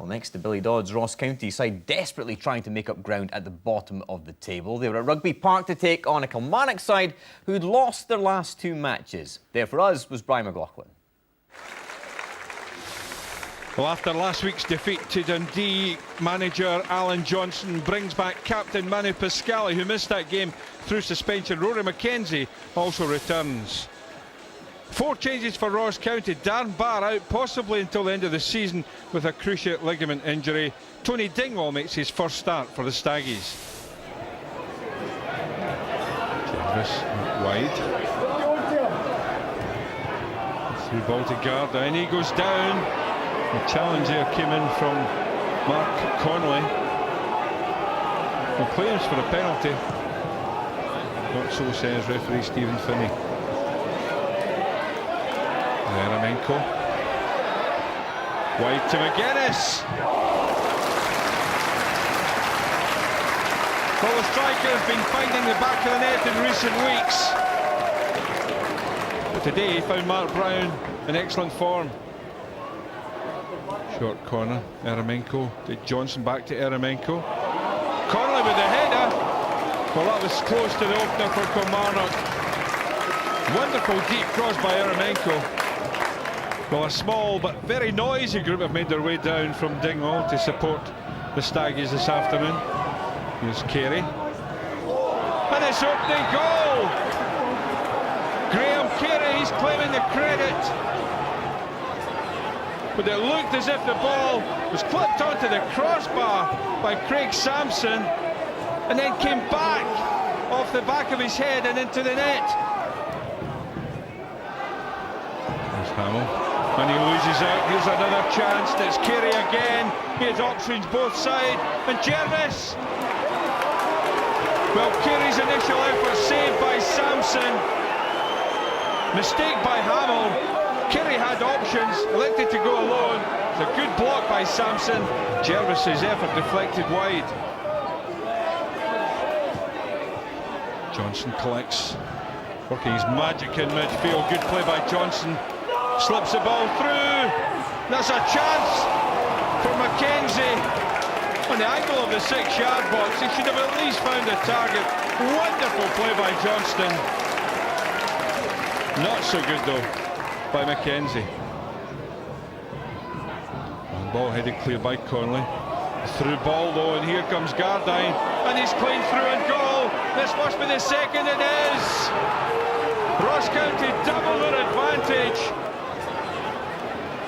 Well, next to Billy Dodd's Ross County side desperately trying to make up ground at the bottom of the table. They were at Rugby Park to take on a Kilmarnock side who'd lost their last 2 matches. There for us was Brian McLaughlin. Well, after last week's defeat to Dundee, manager Alan Johnston brings back captain Manu Pascali, who missed that game through suspension. Rory McKenzie also returns. 4 changes for Ross County. Darren Barr out possibly until the end of the season with a cruciate ligament injury. Tony Dingwall makes his first start for the Staggies. Jarvis wide. Through ball to Garda, and he goes down. The challenge there came in from Mark Connolly. The claims for a penalty. Not so, says referee Stephen Finney. Eremenko. Wide to Magennis. Well, the striker has been finding the back of the net in recent weeks. But today he found Mark Brown in excellent form. Short corner, Eremenko to Johnston, back to Eremenko. Connolly with the header. Well, that was close to the opener for Kilmarnock. Wonderful deep cross by Eremenko. Well, a small but very noisy group have made their way down from Dingwall to support the Staggies this afternoon. Here's Carey. And it's opening goal! Graham Carey, he's claiming the credit. But it looked as if the ball was clipped onto the crossbar by Craig Samson and then came back off the back of his head and into the net. There's Hamill. And he loses out. Here's another chance. It's Carey again. He has options both sides. And Jarvis. Well, Carey's initial effort saved by Samson. Mistake by Hamill. Carey had options, elected to go alone. It's a good block by Samson. Jarvis's effort deflected wide. Johnston collects, working his magic in midfield. Good play by Johnston. Slips the ball through. That's a chance for McKenzie. On the angle of the 6-yard box, he should have at least found a target. Wonderful play by Johnston. Not so good though by McKenzie. Ball headed clear by Connolly. Through ball though, and here comes Gardyne, and he's clean through and goal. This must be the second. It is. Ross County double their advantage.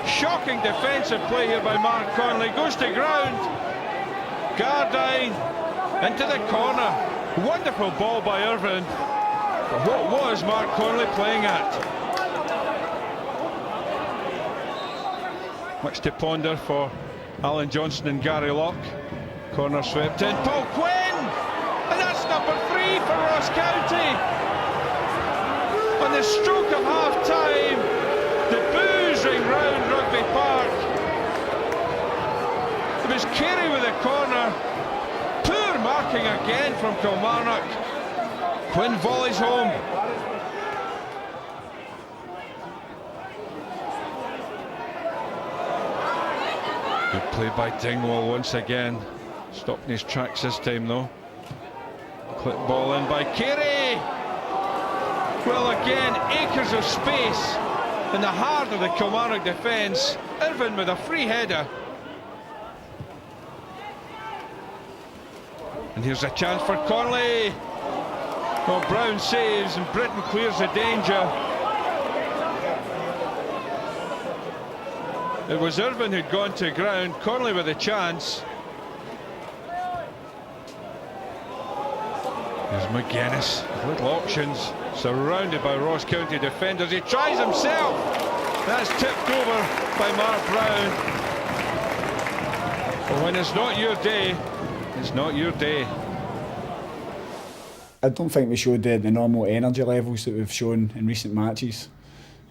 Shocking defensive play here by Mark Connolly. Goes to ground. Gardyne into the corner. Wonderful ball by Irvine. But what was Mark Connolly playing at? Much to ponder for Alan Johnston and Gary Locke. Corner swept in. Paul Quinn! And that's number 3 for Ross County. On the stroke of half-time, the boos ring round Rugby Park. It was Carey with the corner. Poor marking again from Kilmarnock. Quinn volleys home. Good play by Dingwall once again. Stopped in his tracks this time though. Clip ball in by Carey. Well, again, acres of space in the heart of the Kilmarnock defence. Irvine with a free header. And here's a chance for Connolly. Well, Brown saves and Britton clears the danger. It was Irvine who'd gone to ground. Connolly with a chance. There's Magennis, little options, surrounded by Ross County defenders. He tries himself. That's tipped over by Mark Brown. But when it's not your day, it's not your day. I don't think we showed the normal energy levels that we've shown in recent matches,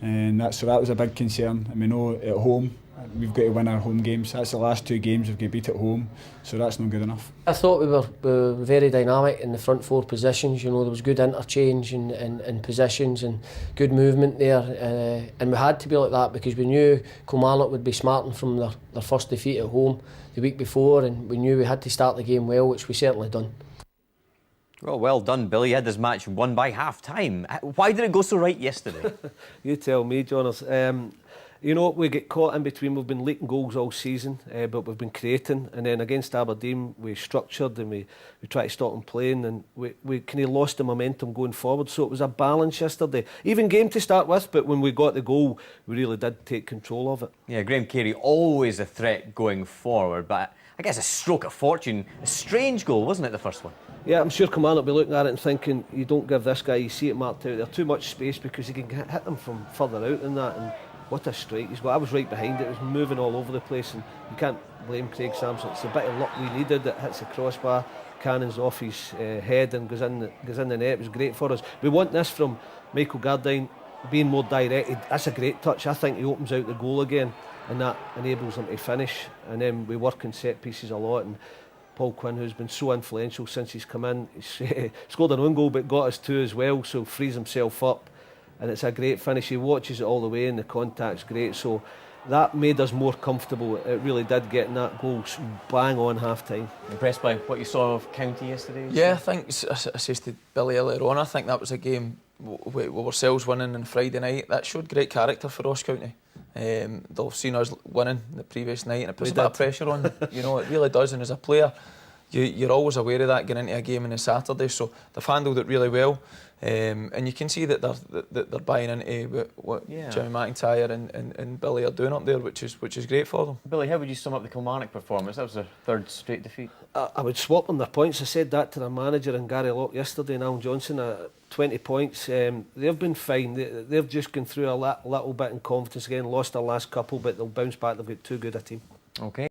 and so that was a big concern. And we know at home We've got to win our home games. That's the last 2 games we've got beat at home, so that's not good enough. I thought we were very dynamic in the front 4 positions. You know, there was good interchange in positions and good movement there, and we had to be like that because we knew Kilmarnock would be smarting from their first defeat at home the week before, and we knew we had to start the game well, which we certainly done. Well done, Billy. You had this match won by half-time. Why did it go so right yesterday? You tell me, Jonas. You know, we get caught in between. We've been leaking goals all season, but we've been creating. And then against Aberdeen, we structured and we tried to stop them playing, and we kind of lost the momentum going forward. So it was a balance yesterday. Even game to start with, but when we got the goal, we really did take control of it. Yeah, Graham Carey, always a threat going forward, but I guess a stroke of fortune. A strange goal, wasn't it, the first one? Yeah, I'm sure Kilmarnock will be looking at it and thinking, you don't give this guy, you see it marked out there, too much space because he can hit them from further out than that. And what a strike he's got. I was right behind it, it was moving all over the place, and you can't blame Craig Samson. It's a bit of luck we needed. It hits the crossbar, cannons off his head and goes in the net. It was great for us. We want this from Michael Gardyne, being more directed. That's a great touch. I think he opens out the goal again, and that enables them to finish. And then we work in set pieces a lot, and Paul Quinn, who's been so influential since he's come in, he's scored an own goal but got us 2 as well, so frees himself up, and it's a great finish. He watches it all the way and the contact's great, so that made us more comfortable. It really did, getting that goal bang on half time. Impressed by what you saw of County yesterday? Yeah, I think, I said to Billy earlier on, I think that was a game with ourselves winning on Friday night. That showed great character for Ross County. They've seen us winning the previous night, and it puts a bit of pressure on. You know, it really does. And as a player, you're always aware of that going into a game on a Saturday. So they've handled it really well, and you can see that they're buying into what Jimmy McIntyre and Billy are doing up there, which is great for them. Billy, how would you sum up the Kilmarnock performance? That was their 3rd straight defeat. I would swap them their points. I said that to their manager and Gary Locke yesterday, and Alan Johnston. 20 points. They've been fine. They've just gone through a little bit in confidence again, lost their last couple, but they'll bounce back. They've got too good a team. Okay.